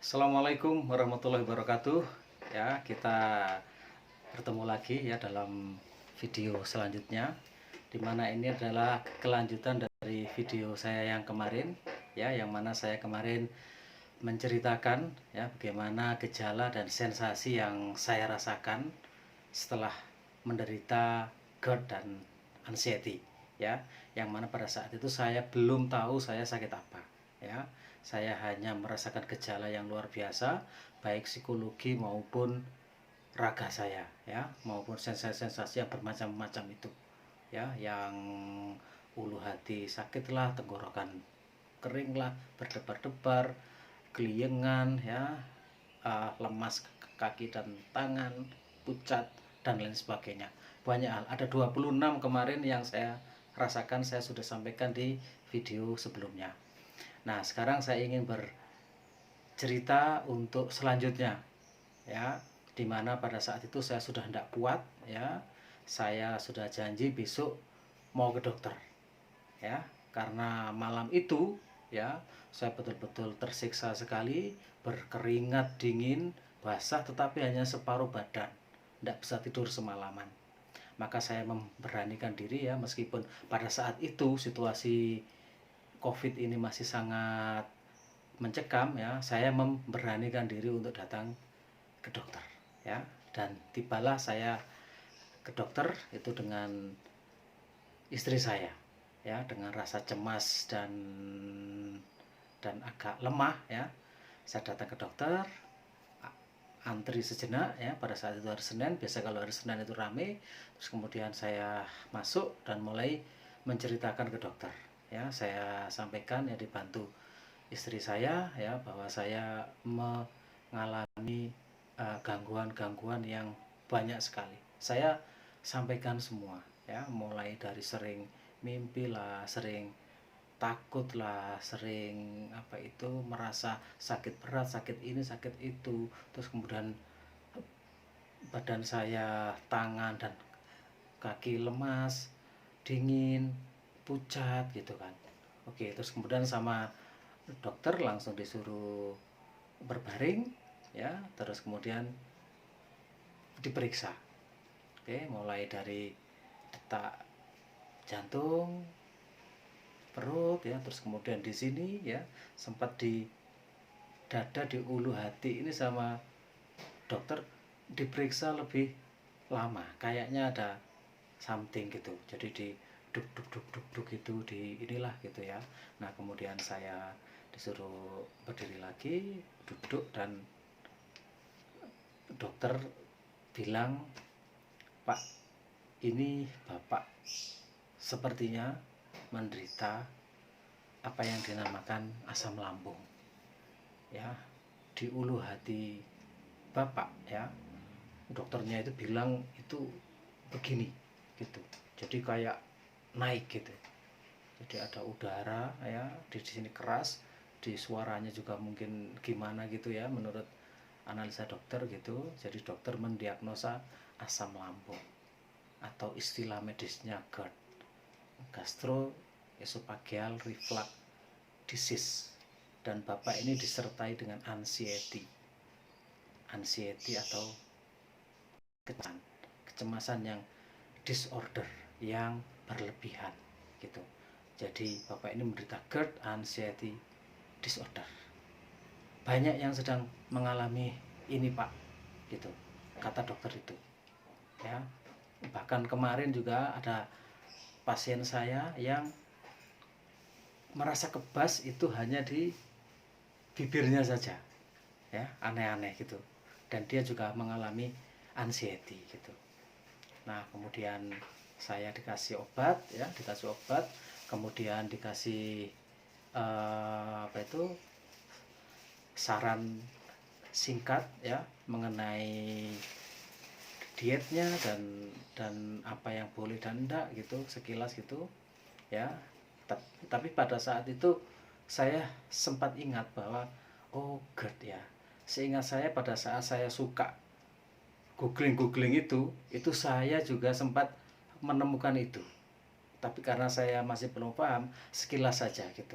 Assalamualaikum warahmatullahi wabarakatuh. Ya, kita bertemu lagi ya dalam video selanjutnya, dimana ini adalah kelanjutan dari video saya yang kemarin, ya, yang mana saya kemarin menceritakan ya bagaimana gejala dan sensasi yang saya rasakan setelah menderita GERD dan anxiety, ya, yang mana pada saat itu saya belum tahu saya sakit apa, ya. Saya hanya merasakan gejala yang luar biasa, baik psikologi maupun raga saya, ya, maupun sensasi-sensasi yang bermacam-macam itu, ya, yang ulu hati sakitlah, tenggorokan keringlah, berdebar-debar, keliengan, ya, lemas kaki dan tangan, pucat dan lain sebagainya. Banyak hal. Ada 26 kemarin yang saya rasakan, saya sudah sampaikan di video sebelumnya. Nah, sekarang saya ingin bercerita untuk selanjutnya, ya, dimana pada saat itu saya sudah tidak kuat, ya, saya sudah janji besok mau ke dokter, ya, karena malam itu, ya, saya betul-betul tersiksa sekali, berkeringat dingin, basah, tetapi hanya separuh badan, tidak bisa tidur semalaman. Maka saya memberanikan diri, ya, meskipun pada saat itu situasi COVID ini masih sangat mencekam, ya, saya memberanikan diri untuk datang ke dokter, ya, dan tibalah saya ke dokter itu dengan istri saya, ya, dengan rasa cemas dan agak lemah, ya. Saya datang ke dokter, antri sejenak, ya, pada saat itu hari Senin, biasa kalau hari Senin itu rame. Terus kemudian saya masuk dan mulai menceritakan ke dokter, ya. Saya sampaikan, ya, dibantu istri saya, ya, bahwa saya mengalami gangguan-gangguan yang banyak sekali. Saya sampaikan semua, ya, mulai dari sering mimpi lah, sering takut lah, sering merasa sakit berat, sakit ini, sakit itu. Terus kemudian badan saya, tangan dan kaki lemas, dingin, pucat gitu kan. Oke, terus kemudian sama dokter langsung disuruh berbaring, ya, terus kemudian diperiksa. Oke, mulai dari detak jantung, perut, ya, terus kemudian di sini, ya, sempat di dada, di ulu hati ini sama dokter diperiksa lebih lama, kayaknya ada something gitu, jadi di duk duk duk duk duk gitu, di inilah gitu, ya. Nah, kemudian saya disuruh berdiri lagi, duduk, dan dokter bilang, "Pak, ini Bapak sepertinya menderita apa yang dinamakan asam lambung, ya, di ulu hati Bapak, ya." Dokternya itu bilang itu begini gitu, jadi kayak naik gitu, jadi ada udara, ya, di sini keras, di suaranya juga mungkin gimana gitu, ya, menurut analisa dokter gitu. Jadi dokter mendiagnosa asam lambung atau istilah medisnya GERD, gastroesophageal reflux disease, dan Bapak ini disertai dengan anxiety atau kecemasan yang disorder, yang berlebihan gitu. Jadi Bapak ini menderita GERD anxiety disorder. Banyak yang sedang mengalami ini, Pak, gitu, kata dokter itu, ya. Bahkan kemarin juga ada pasien saya yang merasa kebas itu hanya di bibirnya saja, ya, aneh-aneh gitu, dan dia juga mengalami anxiety gitu. Nah, kemudian saya dikasih obat, ya, kemudian dikasih saran singkat, ya, mengenai dietnya dan apa yang boleh dan enggak gitu, sekilas gitu, ya. Tapi pada saat itu saya sempat ingat bahwa oh GERD, ya. Seingat saya pada saat saya suka googling itu saya juga sempat menemukan itu. Tapi karena saya masih belum paham, sekilas saja gitu,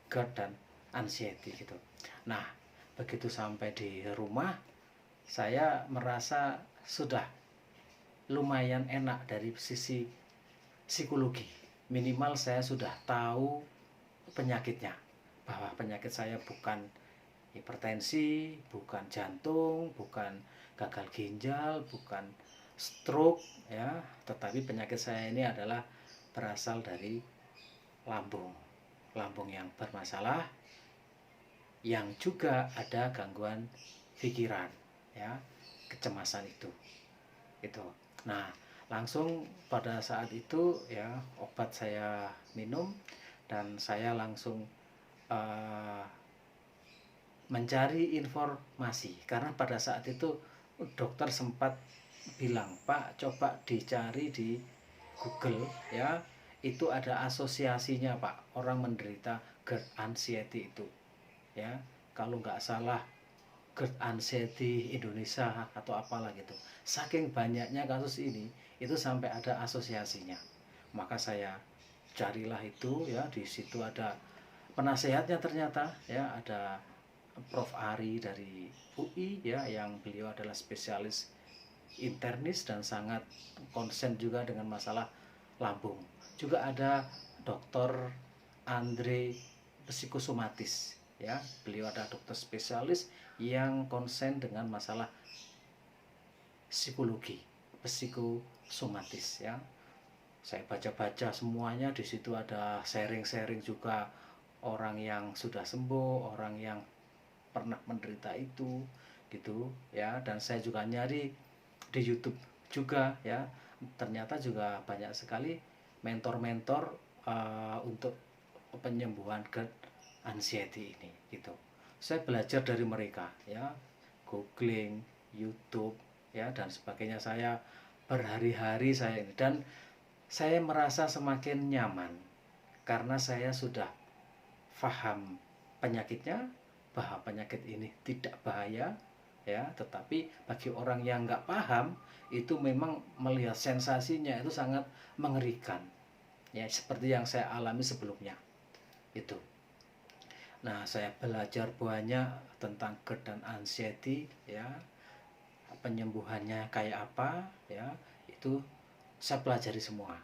GERD dan anxiety gitu. Nah, begitu sampai di rumah saya merasa sudah lumayan enak dari sisi psikologi. Minimal saya sudah tahu penyakitnya, bahwa penyakit saya bukan hipertensi, bukan jantung, bukan gagal ginjal, bukan stroke ya, tetapi penyakit saya ini adalah berasal dari lambung. Lambung yang bermasalah, yang juga ada gangguan pikiran ya, kecemasan itu. Nah, langsung pada saat itu ya obat saya minum dan saya langsung mencari informasi, karena pada saat itu dokter sempat bilang, Pak, coba dicari di Google ya, itu ada asosiasinya Pak, orang menderita GERD anxiety itu ya, kalau nggak salah GERD anxiety Indonesia atau apalah gitu. Saking banyaknya kasus ini, itu sampai ada asosiasinya. Maka saya carilah itu ya, di situ ada penasehatnya ternyata ya, ada Prof. Ari dari UI ya, yang beliau adalah spesialis internis dan sangat konsen juga dengan masalah lambung. Juga ada Dr. Andre psikosomatis ya, beliau ada dokter spesialis yang konsen dengan masalah psikologi psikosomatis ya. Saya baca-baca semuanya, di situ ada sharing-sharing juga orang yang sudah sembuh, orang yang pernah menderita itu gitu ya. Dan saya juga nyari di YouTube juga ya, ternyata juga banyak sekali mentor-mentor untuk penyembuhan GERD anxiety ini gitu. Saya belajar dari mereka ya, googling, YouTube ya dan sebagainya. Saya berhari-hari saya ini, dan saya merasa semakin nyaman karena saya sudah paham penyakitnya, bahwa penyakit ini tidak bahaya ya, tetapi bagi orang yang nggak paham itu memang melihat sensasinya itu sangat mengerikan ya, seperti yang saya alami sebelumnya itu. Nah, saya belajar banyak tentang GERD dan anxiety ya, penyembuhannya kayak apa ya, itu saya pelajari semua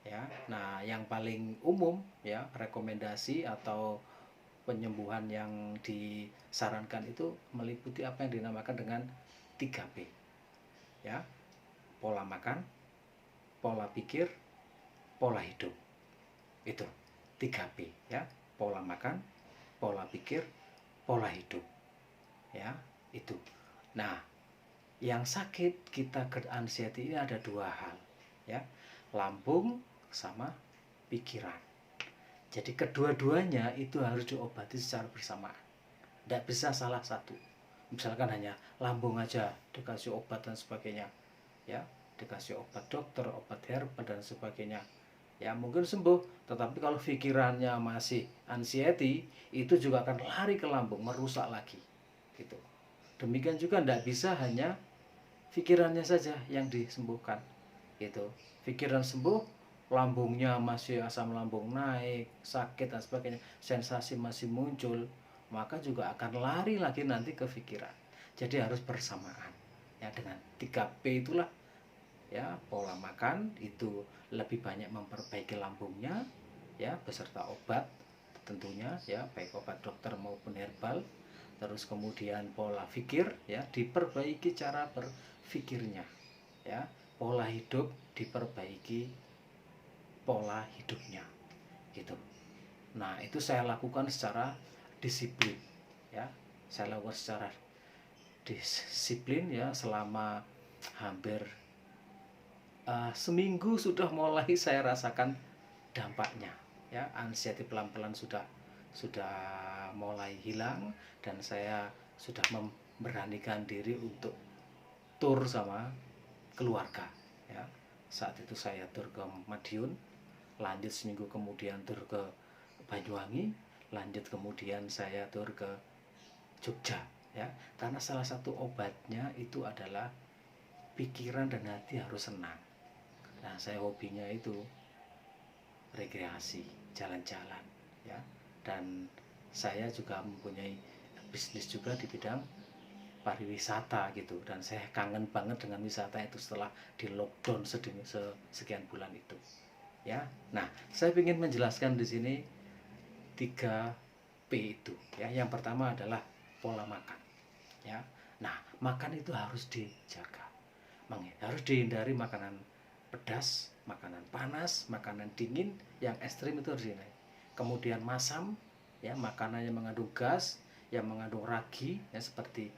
ya. Nah, yang paling umum ya, rekomendasi atau penyembuhan yang disarankan itu meliputi apa yang dinamakan dengan 3P ya, pola makan, pola pikir, pola hidup. Itu 3P ya, pola makan, pola pikir, pola hidup ya, itu. Nah, yang sakit kita GERD anxiety ini ada dua hal ya, lambung sama pikiran. Jadi kedua-duanya itu harus diobati secara bersamaan, tidak bisa salah satu. Misalkan hanya lambung aja dikasih obat dan sebagainya ya, dikasih obat dokter, obat herbal dan sebagainya ya, mungkin sembuh, tetapi kalau pikirannya masih anxiety itu juga akan lari ke lambung, merusak lagi gitu. Demikian juga tidak bisa hanya pikirannya saja yang disembuhkan gitu. Pikiran sembuh, lambungnya masih asam lambung naik, sakit dan sebagainya, sensasi masih muncul, maka juga akan lari lagi nanti ke pikiran. Jadi harus bersamaan ya, dengan 3P itulah ya. Pola makan itu lebih banyak memperbaiki lambungnya ya, beserta obat tentunya ya, baik obat dokter maupun herbal. Terus kemudian pola pikir ya, diperbaiki cara berpikirnya ya. Pola hidup diperbaiki pola hidupnya gitu. Nah, itu saya lakukan secara disiplin ya, saya lakukan secara disiplin ya selama hampir seminggu sudah mulai saya rasakan dampaknya ya. Anxiety pelan-pelan sudah mulai hilang, dan saya sudah memberanikan diri untuk tur sama keluarga ya. Saat itu saya tur ke Madiun, lanjut seminggu kemudian tur ke Banyuwangi, lanjut kemudian saya tur ke Jogja ya, karena salah satu obatnya itu adalah pikiran dan hati harus senang. Nah, saya hobinya itu rekreasi, jalan-jalan ya, dan saya juga mempunyai bisnis juga di bidang pariwisata gitu, dan saya kangen banget dengan wisata itu setelah di lockdown sekian bulan itu ya. Nah, saya ingin menjelaskan di sini 3P itu ya. Yang pertama adalah pola makan ya. Nah, makan itu harus dijaga, harus dihindari makanan pedas, makanan panas, makanan dingin, yang ekstrim itu harus dihindari. Kemudian masam ya, makanan yang mengandung gas, yang mengandung ragi ya, seperti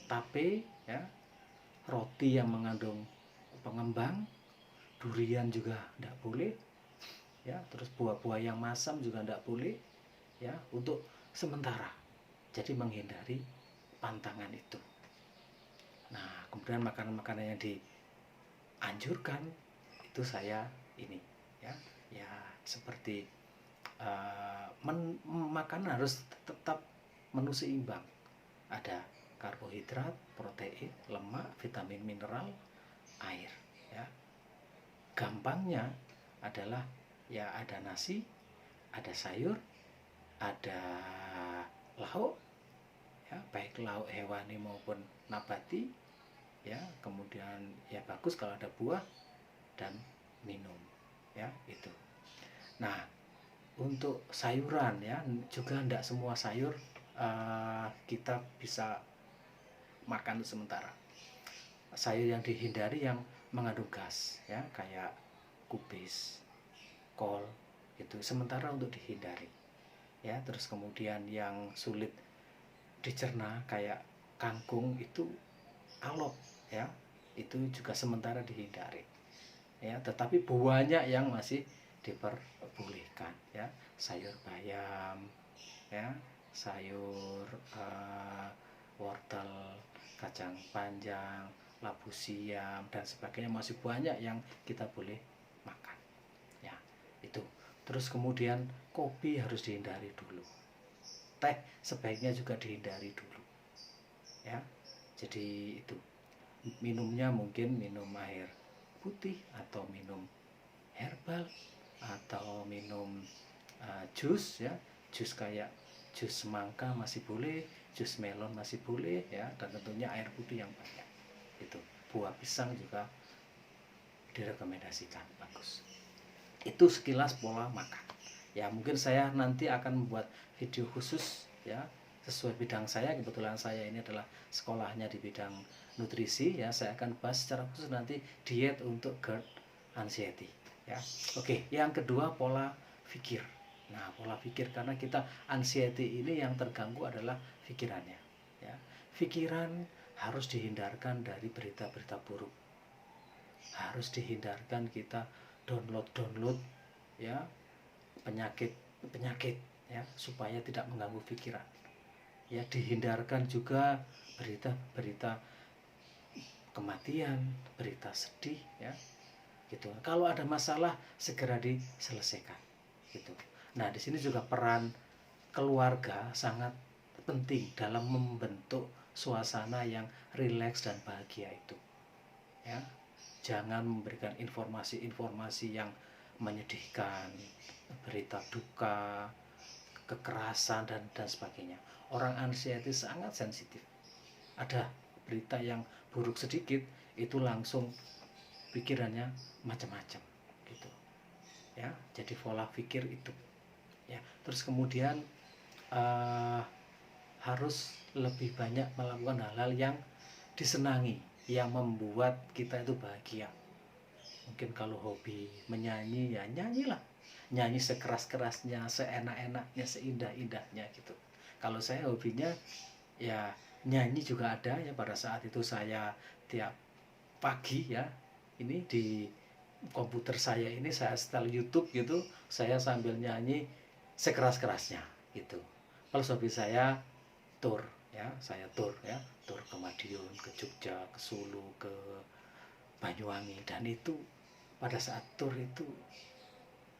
tape ya, roti yang mengandung pengembang, durian juga tidak boleh ya, terus buah-buah yang masam juga tidak boleh ya, untuk sementara. Jadi menghindari pantangan itu. Nah, kemudian makanan-makanan yang dianjurkan itu saya ini ya, ya seperti makan harus tetap menu seimbang. Ada karbohidrat, protein, lemak, vitamin, mineral, air ya. Gampangnya adalah ya, ada nasi, ada sayur, ada lauk ya, baik lauk hewani maupun nabati ya. Kemudian ya bagus kalau ada buah dan minum ya, itu. Nah, untuk sayuran ya, juga tidak semua sayur kita bisa makan sementara. Sayur yang dihindari yang mengandung gas ya, kayak kubis, kol, itu sementara untuk dihindari ya. Terus kemudian yang sulit dicerna kayak kangkung itu alot ya, itu juga sementara dihindari ya. Tetapi buahnya yang masih diperbolehkan ya, sayur bayam ya, sayur wortel, kacang panjang, labu siam dan sebagainya, masih banyak yang kita boleh makan ya, itu. Terus kemudian kopi harus dihindari dulu, teh sebaiknya juga dihindari dulu ya. Jadi itu, minumnya mungkin minum air putih atau minum herbal atau minum jus ya, jus kayak jus semangka masih boleh, jus melon masih boleh ya, dan tentunya air putih yang banyak. Itu buah pisang juga direkomendasikan, bagus. Itu sekilas pola makan ya. Mungkin saya nanti akan membuat video khusus ya, sesuai bidang saya. Kebetulan saya ini adalah sekolahnya di bidang nutrisi ya. Saya akan bahas secara khusus nanti diet untuk GERD anxiety ya. Oke, yang kedua pola pikir. Nah, pola pikir, karena kita anxiety ini yang terganggu adalah pikirannya ya. Pikiran harus dihindarkan dari berita-berita buruk, harus dihindarkan kita download ya penyakit ya, supaya tidak mengganggu pikiran ya. Dihindarkan juga berita-berita kematian, berita sedih ya gitu. Kalau ada masalah segera diselesaikan gitu. Nah, di sini juga peran keluarga sangat penting dalam membentuk suasana yang rileks dan bahagia itu ya. Jangan memberikan informasi-informasi yang menyedihkan, berita duka, kekerasan dan sebagainya. Orang anxiety sangat sensitif. Ada berita yang buruk sedikit itu langsung pikirannya macam-macam gitu ya. Jadi pola pikir itu ya. Terus kemudian harus lebih banyak melakukan hal-hal yang disenangi, yang membuat kita itu bahagia. Mungkin kalau hobi menyanyi ya nyanyilah, nyanyi sekeras-kerasnya, seenak-enaknya, seindah-indahnya gitu. Kalau saya hobinya ya nyanyi juga ada ya. Pada saat itu saya tiap pagi ya, ini di komputer saya ini saya setel YouTube gitu, saya sambil nyanyi sekeras-kerasnya gitu. Kalau hobi saya tour ya, saya tour ya, tour ke Madiun, ke Jogja, ke Solo, ke Banyuwangi, dan itu pada saat tour itu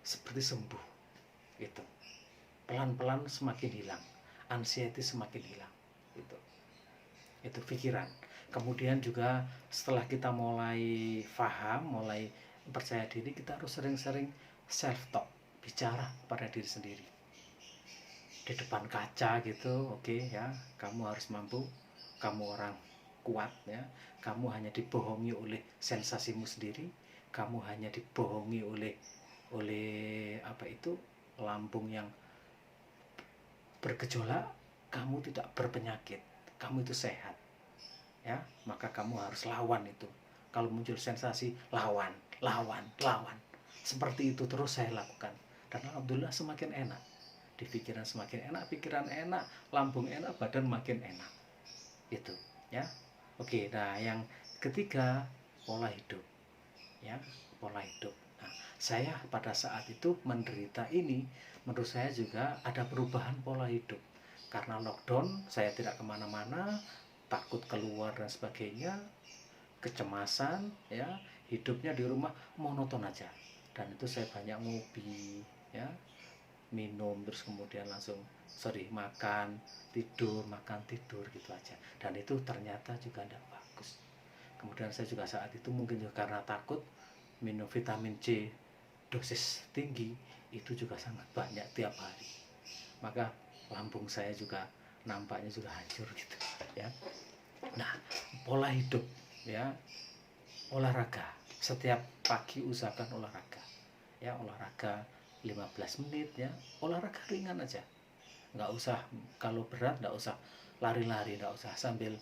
seperti sembuh gitu. Pelan-pelan semakin hilang, anxiety semakin hilang gitu. Itu pikiran. Kemudian juga setelah kita mulai paham, mulai percaya diri, kita harus sering-sering self talk, bicara pada diri sendiri di depan kaca gitu, oke ya, kamu harus mampu, kamu orang kuat ya, kamu hanya dibohongi oleh sensasimu sendiri, kamu hanya dibohongi oleh apa itu, lambung yang bergejolak, kamu tidak berpenyakit, kamu itu sehat ya, maka kamu harus lawan itu. Kalau muncul sensasi, lawan, seperti itu terus saya lakukan, dan alhamdulillah semakin enak, di pikiran semakin enak, pikiran enak, lambung enak, badan makin enak itu ya. Oke, nah yang ketiga, pola hidup ya, pola hidup. Nah, saya pada saat itu menderita ini, menurut saya juga ada perubahan pola hidup. Karena lockdown, saya tidak kemana-mana, takut keluar dan sebagainya, kecemasan ya, hidupnya di rumah monoton aja. Dan itu saya banyak ngopi ya, minum, terus kemudian langsung makan tidur gitu aja, dan itu ternyata juga tidak bagus. Kemudian saya juga saat itu mungkin juga karena takut, minum vitamin C dosis tinggi itu juga sangat banyak tiap hari, maka lambung saya juga nampaknya juga hancur gitu ya. Nah, pola hidup ya, olahraga, setiap pagi usahakan olahraga ya, olahraga 15 menit ya, olahraga ringan aja, nggak usah, kalau berat nggak usah lari-lari, nggak usah, sambil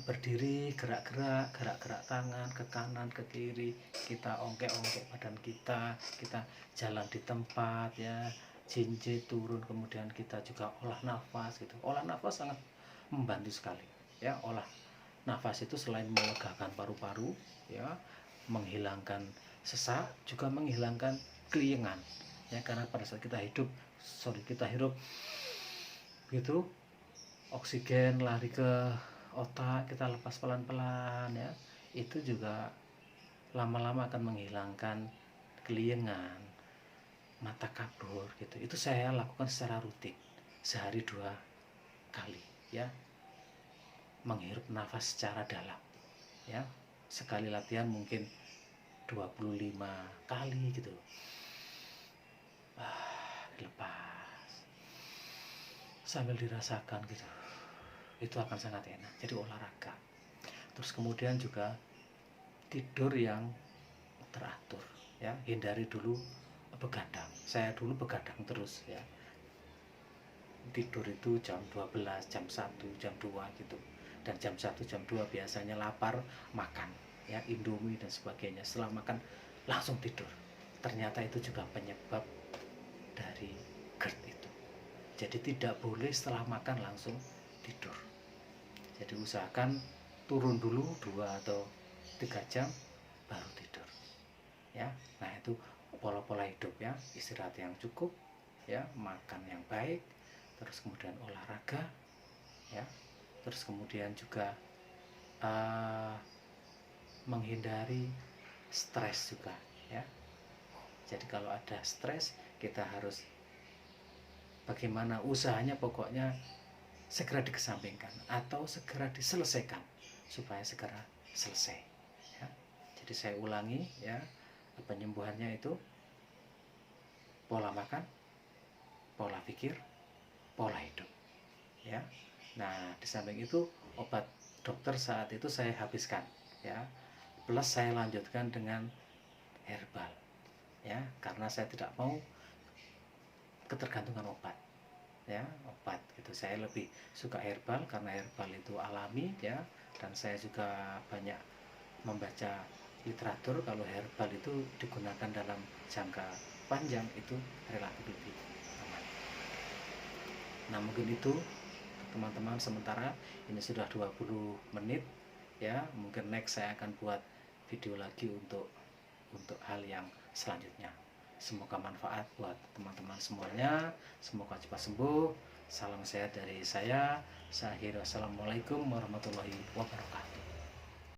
berdiri gerak-gerak tangan ke kanan ke kiri, kita ongkek-ongkek badan kita jalan di tempat ya, jinjit turun, kemudian kita juga olah nafas gitu. Olah nafas sangat membantu sekali ya. Olah nafas itu selain melegakan paru-paru ya, menghilangkan sesak, juga menghilangkan keliengan ya, karena pada saat kita hidup gitu, oksigen lari ke otak, kita lepas pelan-pelan ya, itu juga lama-lama akan menghilangkan keliengan, mata kabur gitu. Itu saya lakukan secara rutin, sehari 2 kali ya, menghirup nafas secara dalam ya, sekali latihan mungkin 25 kali gitu, dilepas sambil dirasakan gitu, itu akan sangat enak. Jadi olahraga, terus kemudian juga tidur yang teratur ya, hindari dulu begadang. Saya dulu begadang terus ya, tidur itu jam 12, jam 1, jam 2 gitu, dan jam 1, jam 2 biasanya lapar, makan ya, Indomie dan sebagainya, setelah makan langsung tidur. Ternyata itu juga penyebab dari GERD itu. Jadi tidak boleh setelah makan langsung tidur. Jadi usahakan turun dulu 2 atau 3 jam baru tidur ya. Nah, itu pola-pola hidup ya, istirahat yang cukup ya, makan yang baik, terus kemudian olahraga ya, terus kemudian juga menghindari stres juga ya. Jadi kalau ada stres, kita harus bagaimana usahanya, pokoknya segera dikesampingkan atau segera diselesaikan supaya segera selesai ya. Jadi saya ulangi ya, penyembuhannya itu pola makan, pola pikir, pola hidup ya. Nah, di samping itu obat dokter saat itu saya habiskan ya, plus saya lanjutkan dengan herbal ya, karena saya tidak mau ketergantungan obat ya, obat gitu. Saya lebih suka herbal karena herbal itu alami ya, dan saya juga banyak membaca literatur kalau herbal itu digunakan dalam jangka panjang itu relatif lebih aman. Nah, mungkin itu teman-teman, sementara ini sudah 20 menit ya, mungkin next saya akan buat video lagi untuk hal yang selanjutnya. Semoga manfaat buat teman-teman semuanya, semoga cepat sembuh. Salam sehat dari saya. Assalamualaikum warahmatullahi wabarakatuh.